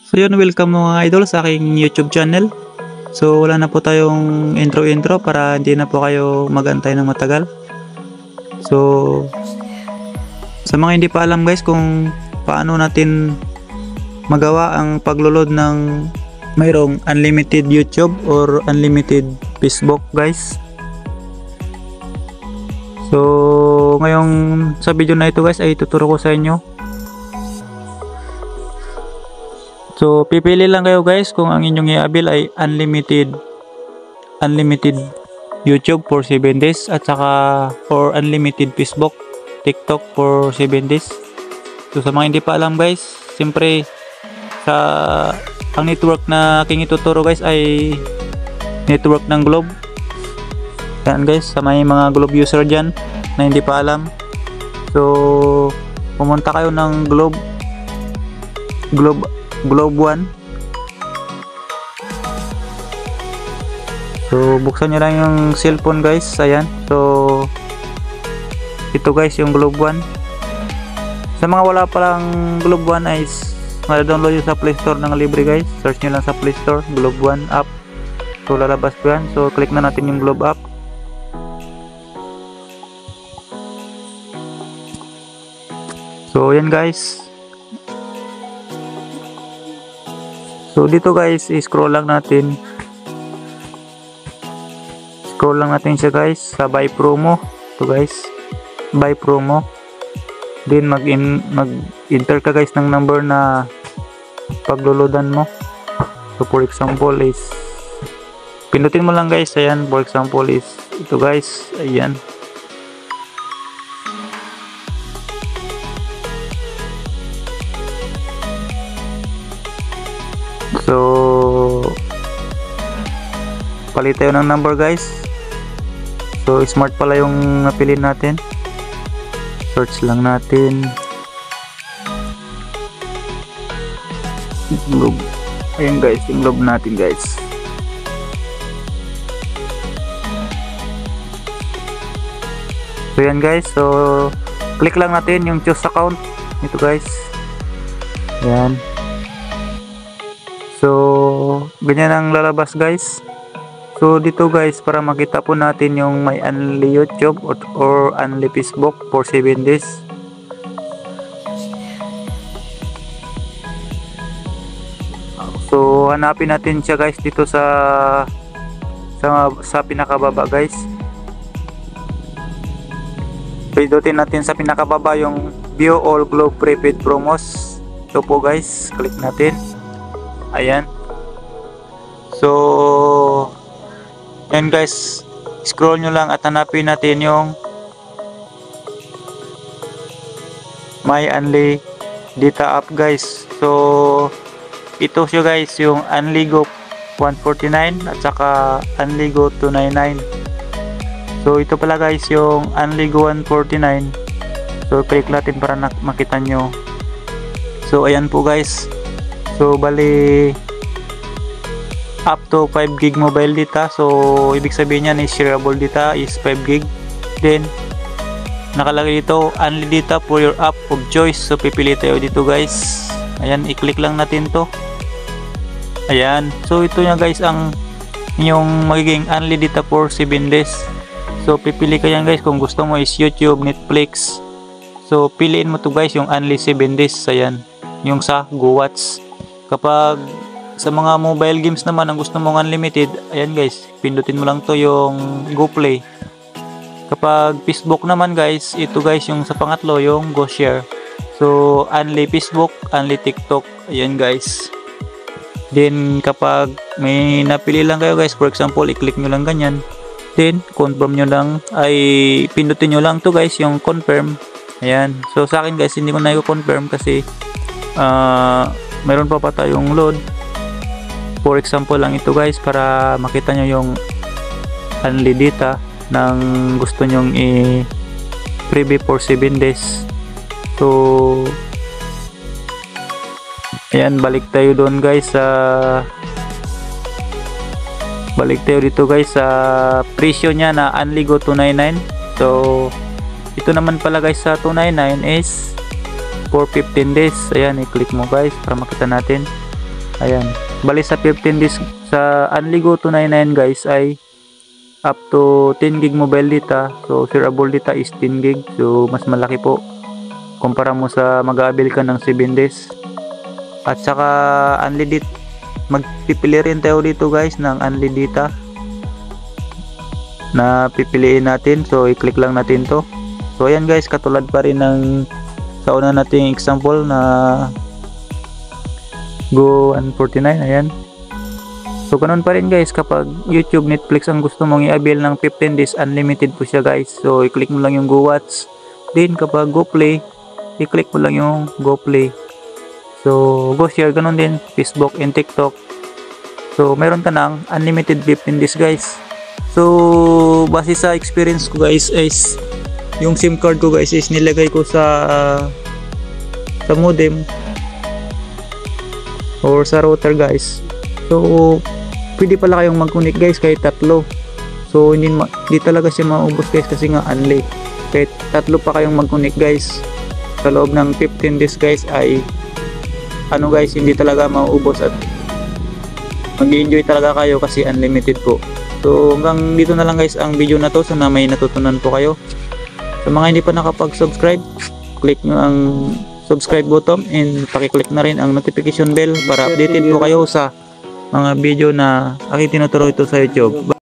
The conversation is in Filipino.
So yun, welcome mga idol sa aking YouTube channel. So wala na po tayong intro para hindi na po kayo magantay ng matagal. So sa mga hindi pa alam guys kung paano natin magawa ang paglo-load ng mayroong unlimited YouTube or unlimited Facebook guys. So ngayong sa video na ito guys ay tuturo ko sa inyo. So pipili lang kayo guys kung ang inyong i-avail ay unlimited YouTube for 7 days at saka for unlimited Facebook, TikTok for 7 days. So sa mga hindi pa alam guys, siyempre ang network na aking ituturo guys ay network ng Globe. Yan guys, sa may mga Globe user dyan na hindi pa alam, so pumunta kayo ng Globe 1. So buksan nyo lang yung cellphone guys. Ayan, so ito guys yung Globe 1. Sa mga wala palang Globe 1 ay ma-download yun sa Play Store ng libre guys. Search nyo lang sa Play Store Globe 1 app. So lalabas po yan. So click na natin yung Globe app. So yan guys. So dito guys, i-scroll lang natin. Scroll lang natin siya guys sa buy promo. Ito guys, buy promo. Then mag-enter ka guys ng number na pagluludan mo. So for example is pindutin mo lang guys. Ayan, for example is ito guys. Ayan. So palit tayo ng number guys. So smart pala yung napili natin. Search lang natin Globe. Ayan guys, yung Globe natin guys. So yan guys, so click lang natin yung choose account ito guys. Ayan. So ganyan ang lalabas guys. So dito guys, para makita po natin yung may only YouTube or only Facebook for 7 days. So hanapin natin siya guys dito sa pinakababa guys. Pindutin natin sa pinakababa yung view all Globe prepaid promos. Ito po guys, click natin. Ayan. So yan guys, scroll nyo lang at hanapin natin yung my only data app guys. So ito siya guys, yung Unligo 149 at saka Unligo 299. So ito pala guys yung Unligo 149. So click natin para makita nyo. So ayan po guys. So bali up to 5 gig mobile data. So ibig sabihin niyan is shareable data is 5 gig. Then nakalagay dito only data for your app of choice. So pipili tayo dito guys. Ayan, i-click lang natin to. Ayan, so ito na guys ang yung magiging only data for 7 days. So pipili ka yan guys kung gusto mo is YouTube, Netflix. So piliin mo to guys yung only 7 days. Ayan, yung sa GoWatch. Kapag sa mga mobile games naman ang gusto mong unlimited, ayan guys, pindutin mo lang to yung GoPlay. Kapag Facebook naman guys, ito guys yung sa pangatlo yung GoShare. So only Facebook, only TikTok. Ayan guys. Then kapag may napili lang kayo guys, for example i-click nyo lang ganyan, then confirm nyo lang, ay pindutin nyo lang to guys yung confirm. Ayan, so sa akin guys hindi ko na i-confirm kasi meron pa tayong load. For example lang ito guys para makita nyo yung only data ng gusto nyong i-preview for 7 days. So ayan, balik tayo doon guys balik tayo dito guys sa presyo nya na Unligo 299. So ito naman pala guys sa 299 is for 15 days. Ayan, i-click mo guys para makita natin. Ayan. Bali sa 15 days sa Unligo 299 guys ay up to 10 gig mobile data. So shareable data is 10 gig. So mas malaki po kumpara mo sa mag-aabil ka ng 7 days. At saka unlimited, magpipili rin tayo dito guys ng unlimited data na pipiliin natin. So i-click lang natin to. So ayan guys, katulad pa rin ng sa una nating example na Go 149. Ayan. So ganun pa rin guys, kapag YouTube, Netflix ang gusto mong i-avail ng 15 days, unlimited po siya guys. So i-click mo lang yung Go Watch. Then kapag Go Play, i-click mo lang yung Go Play. So Go Share, ganun din Facebook and TikTok. So meron ka ng unlimited 15 days guys. So base sa experience ko guys is yung SIM card ko guys is nilagay ko sa modem or sa router guys. So pwede pala kayong mag-connect guys kahit tatlo. So hindi talaga siya maubos guys kasi nga unli. Kahit tatlo pa kayong mag-connect guys sa loob ng 15 days guys ay ano guys, hindi talaga maubos at mag-enjoy talaga kayo kasi unlimited po. So hanggang dito na lang guys ang video na to. Sana may natutunan po kayo. Sa mga hindi pa nakapag-subscribe, click nyo ang subscribe button and paki-click na rin ang notification bell para updated po kayo sa mga video na aking tinuturo ito sa YouTube.